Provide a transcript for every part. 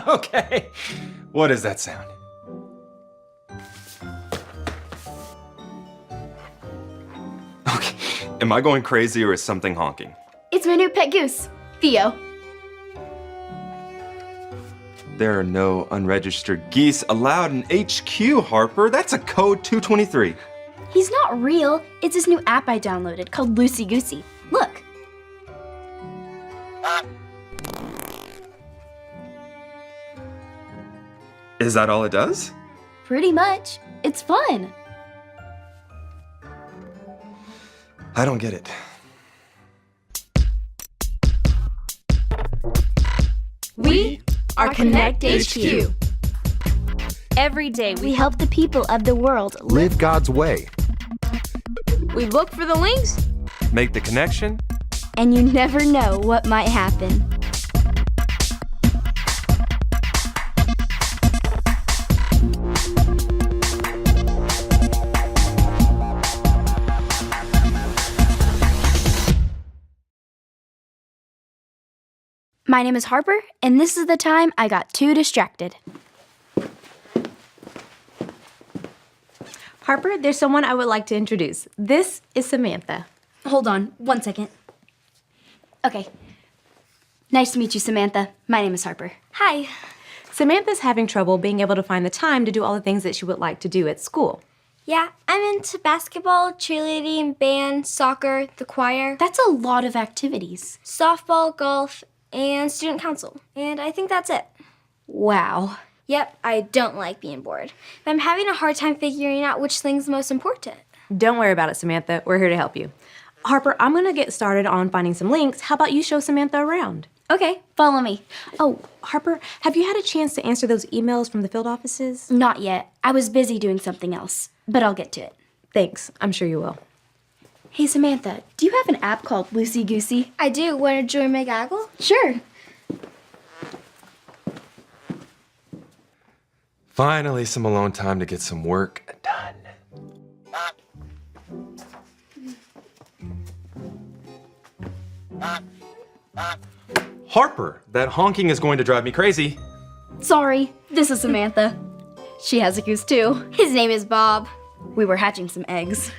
Okay, what is that sound? Okay, am I going crazy or is something honking? It's my new pet goose, Theo. There are no unregistered geese allowed in HQ, Harper. That's a code 223. He's not real. It's this new app I downloaded called Loosey Goosey. Look. Is that all it does? Pretty much. It's fun. I don't get it. We are Connect HQ. Every day We help the people of the world Live God's way. we look for the links. Make the connection. and you never know what might happen. My name is Harper, and this is the time I got too distracted. Harper, there's someone I would like to introduce. This is Samantha. Hold on, 1 second. Okay. Nice to meet you, Samantha. My name is Harper. Hi. Samantha's having trouble being able to find the time to do all the things that she would like to do at school. Yeah, I'm into basketball, cheerleading, band, soccer, the choir, That's a lot of activities. softball, golf, and student council. And I think that's it. Wow. Yep, I don't like being bored. But I'm having a hard time figuring out which thing's most important. Don't worry about it, Samantha. We're here to help you. Harper, I'm going to get started on finding some links. How about you show Samantha around? Okay, follow me. Oh, Harper, have you had a chance to answer those emails from the field offices? Not yet. I was busy doing something else, but I'll get to it. Thanks. I'm sure you will. Hey, Samantha, do you have an app called Loosey Goosey? I do. Want to join my gaggle? Sure. Finally, some alone time to get some work done. Harper, that honking is going to drive me crazy. Sorry, this is Samantha. She has a goose too. His name is Bob. We were hatching some eggs.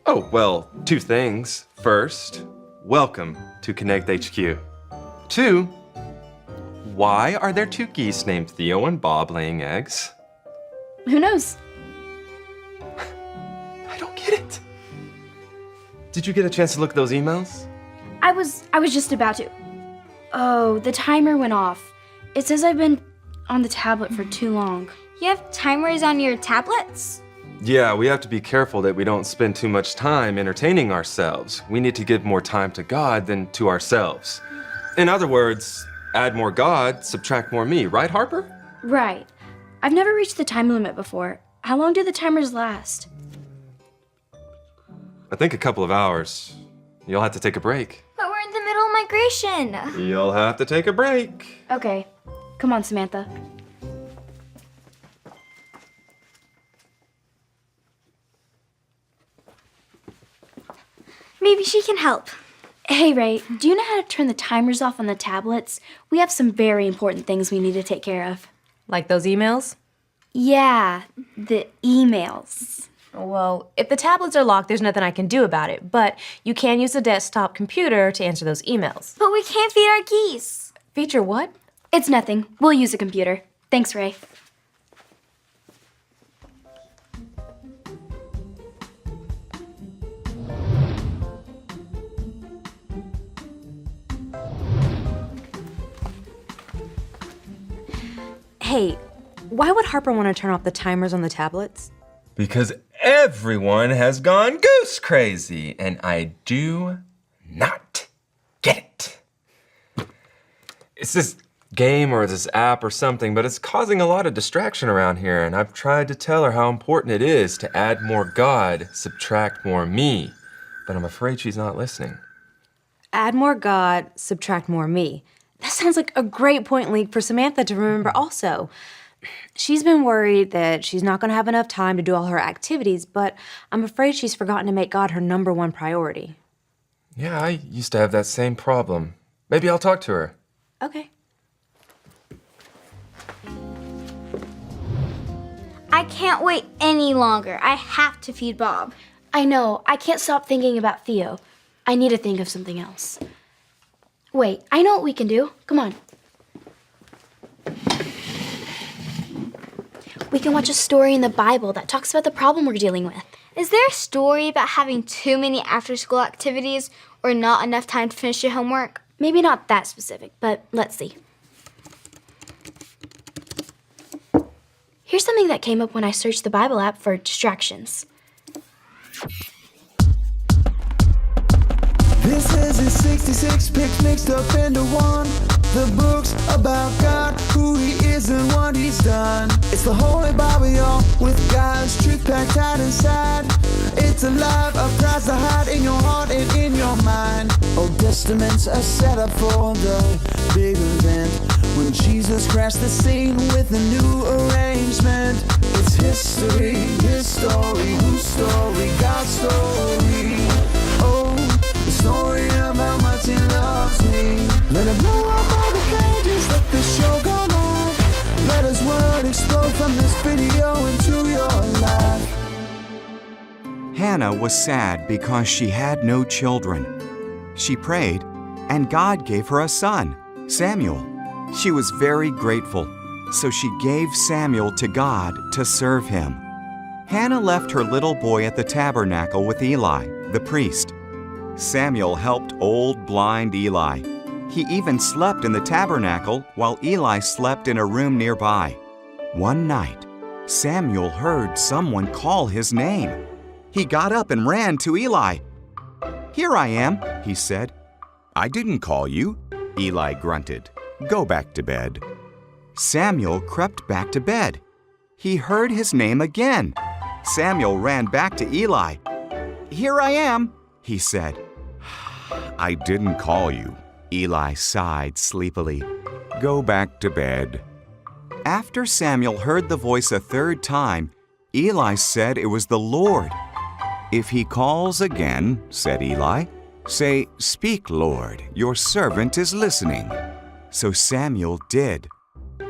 Oh, well, 2 things. First, welcome to Connect HQ. 2, why are there 2 geese named Theo and Bob laying eggs? Who knows? I don't get it. Did you get a chance to look at those emails? I was just about to. Oh, the timer went off. It says I've been on the tablet for too long. You have timers on your tablets? Yeah, we have to be careful that we don't spend too much time entertaining ourselves. We need to give more time to God than to ourselves. In other words, add more God, subtract more me, right, Harper? Right. I've never reached the time limit before. How long do the timers last? I think a couple of hours. You'll have to take a break. But we're in the middle of migration. You'll have to take a break. Okay. Come on, Samantha. Maybe she can help. Hey, Ray, do you know how to turn the timers off on the tablets? We have some very important things we need to take care of. Like those emails? Yeah, the emails. Well, if the tablets are locked, there's nothing I can do about it, but you can use a desktop computer to answer those emails. But we can't feed our geese. Feature what? It's nothing. We'll use a computer. Thanks, Ray. Hey, why would Harper want to turn off the timers on the tablets? Because everyone has gone goose crazy, and I do not get it. It's this game or this app or something, but it's causing a lot of distraction around here, and I've tried to tell her how important it is to add more God, subtract more me, but I'm afraid she's not listening. Add more God, subtract more me. That sounds like a great point link for Samantha to remember also. She's been worried that she's not going to have enough time to do all her activities, but I'm afraid she's forgotten to make God her number one priority. Yeah, I used to have that same problem. Maybe I'll talk to her. Okay. I can't wait any longer. I have to feed Bob. I know. I can't stop thinking about Theo. I need to think of something else. Wait, I know what we can do. Come on. We can watch a story in the Bible that talks about the problem we're dealing with. Is there a story about having too many after-school activities or not enough time to finish your homework? Maybe not that specific, but let's see. Here's something that came up when I searched the Bible app for distractions. This is his 66 picks mixed up into one. The books about God, who he is and what he's done. It's the Holy Bible, y'all, with God's truth packed tight inside. It's alive, a prize to hide in your heart and in your mind. Old Testaments are set up for the big event when Jesus crashed the scene with a new arrangement. It's history, his story, whose story, God's story. Oh, the story of how much he loves me. Let it blow up all the pages, let the show go on. Let his word explode from this video into your life. Hannah was sad because she had no children. She prayed, and God gave her a son, Samuel. She was very grateful, so she gave Samuel to God to serve him. Hannah left her little boy at the tabernacle with Eli, the priest. Samuel helped old blind Eli. He even slept in the tabernacle while Eli slept in a room nearby. One night, Samuel heard someone call his name. He got up and ran to Eli. "Here I am," he said. "I didn't call you," Eli grunted. "Go back to bed." Samuel crept back to bed. He heard his name again. Samuel ran back to Eli. "Here I am," he said. "I didn't call you," Eli sighed sleepily. "Go back to bed." After Samuel heard the voice a third time, Eli said it was the Lord. "If he calls again," said Eli, "say, 'Speak, Lord, your servant is listening.'" So Samuel did.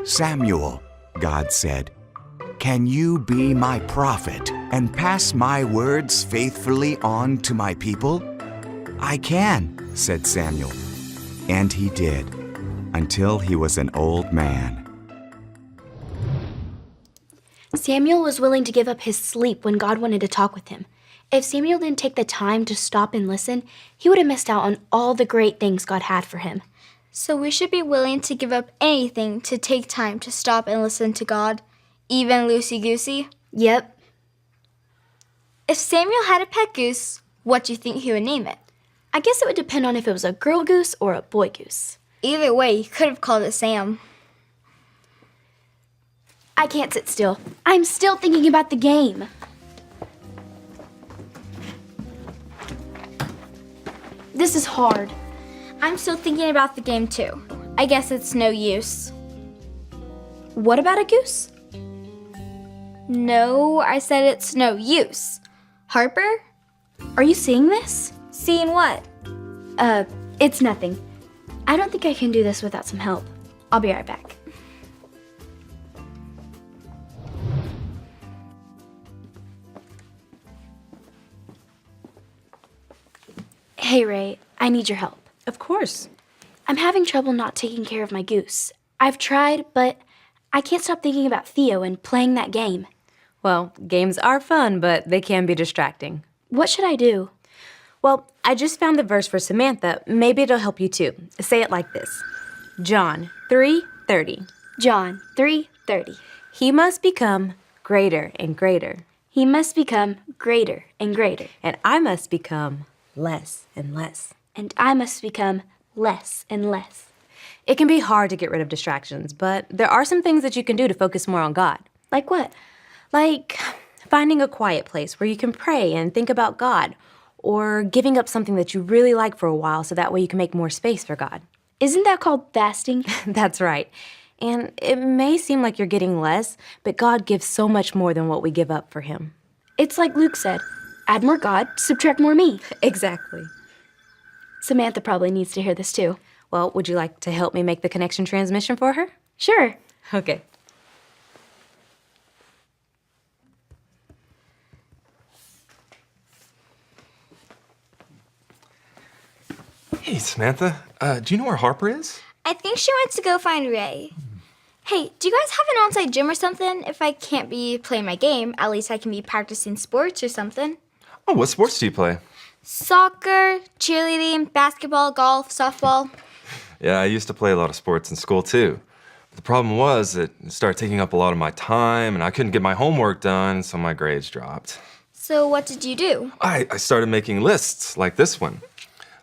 "Samuel," God said, "can you be my prophet and pass my words faithfully on to my people?" "I can," said Samuel. And he did, until he was an old man. Samuel was willing to give up his sleep when God wanted to talk with him. If Samuel didn't take the time to stop and listen, he would have missed out on all the great things God had for him. So we should be willing to give up anything to take time to stop and listen to God, even loosey-goosey? Yep. If Samuel had a pet goose, what do you think he would name it? I guess it would depend on if it was a girl goose or a boy goose. Either way, he could have called it Sam. I can't sit still. I'm still thinking about the game. This is hard. I'm still thinking about the game too. I guess it's no use. What about a goose? No, I said it's no use. Harper? Are you seeing this? Seeing what? It's nothing. I don't think I can do this without some help. I'll be right back. Hey, Ray, I need your help. Of course. I'm having trouble not taking care of my goose. I've tried, but I can't stop thinking about Theo and playing that game. Well, games are fun, but they can be distracting. What should I do? Well, I just found the verse for Samantha. Maybe it'll help you too. Say it like this. John 3:30. John 3:30. He must become greater and greater, He must become greater and greater, and I must become less and less. and I must become less and less. It can be hard to get rid of distractions, but there are some things that you can do to focus more on God. Like what? Like finding a quiet place where you can pray and think about God, or giving up something that you really like for a while so that way you can make more space for God. Isn't that called fasting? That's right. And it may seem like you're getting less, but God gives so much more than what we give up for Him. It's like Luke said, add more God, subtract more me. Exactly. Samantha probably needs to hear this too. Well, would you like to help me make the connection transmission for her? Sure. Okay. Hey, Samantha, do you know where Harper is? I think she went to go find Ray. Hey, do you guys have an on-site gym or something? If I can't be playing my game, at least I can be practicing sports or something. Oh, what sports do you play? Soccer, cheerleading, basketball, golf, softball. Yeah, I used to play a lot of sports in school too. The problem was that it started taking up a lot of my time and I couldn't get my homework done, so my grades dropped. So what did you do? I started making lists like this one,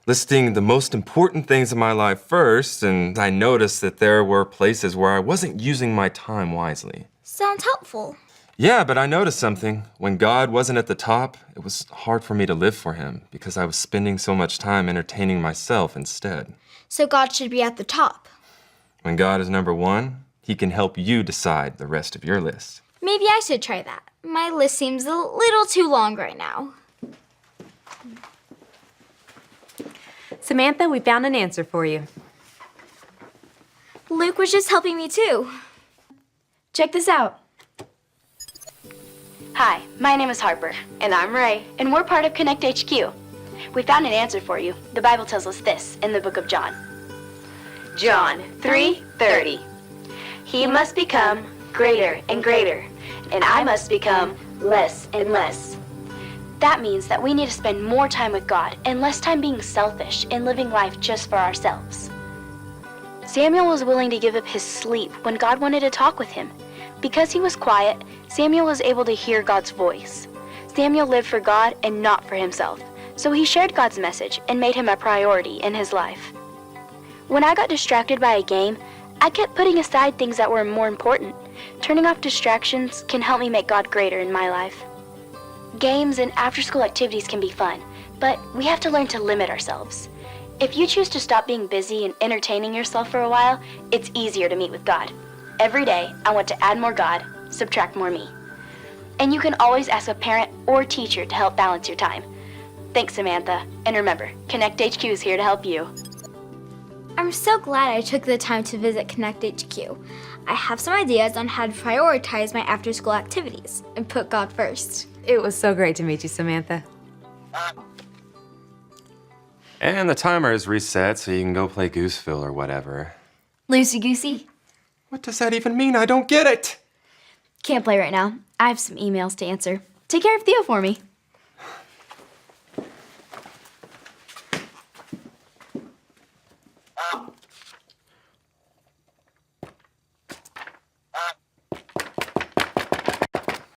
listing the most important things in my life first, and I noticed that there were places where I wasn't using my time wisely. Sounds helpful. Yeah, but I noticed something. When God wasn't at the top, it was hard for me to live for Him because I was spending so much time entertaining myself instead. So God should be at the top. When God is number one, He can help you decide the rest of your list. Maybe I should try that. My list seems a little too long right now. Samantha, we found an answer for you. Luke was just helping me too. Check this out. Hi, my name is Harper. And I'm Ray. And we're part of Connect HQ. We found an answer for you. The Bible tells us this in the book of John. John 3:30. He must become greater and greater, and I must become less and less. That means that we need to spend more time with God and less time being selfish and living life just for ourselves. Samuel was willing to give up his sleep when God wanted to talk with him. Because he was quiet, Samuel was able to hear God's voice. Samuel lived for God and not for himself, so he shared God's message and made him a priority in his life. When I got distracted by a game, I kept putting aside things that were more important. Turning off distractions can help me make God greater in my life. Games and after-school activities can be fun, but we have to learn to limit ourselves. If you choose to stop being busy and entertaining yourself for a while, it's easier to meet with God. Every day, I want to add more God, subtract more me. And you can always ask a parent or teacher to help balance your time. Thanks, Samantha. And remember, Connect HQ is here to help you. I'm so glad I took the time to visit Connect HQ. I have some ideas on how to prioritize my after-school activities and put God first. It was so great to meet you, Samantha. And the timer is reset so you can go play Gooseville or whatever. Loosey goosey. What does that even mean? I don't get it. Can't play right now. I have some emails to answer. Take care of Theo for me.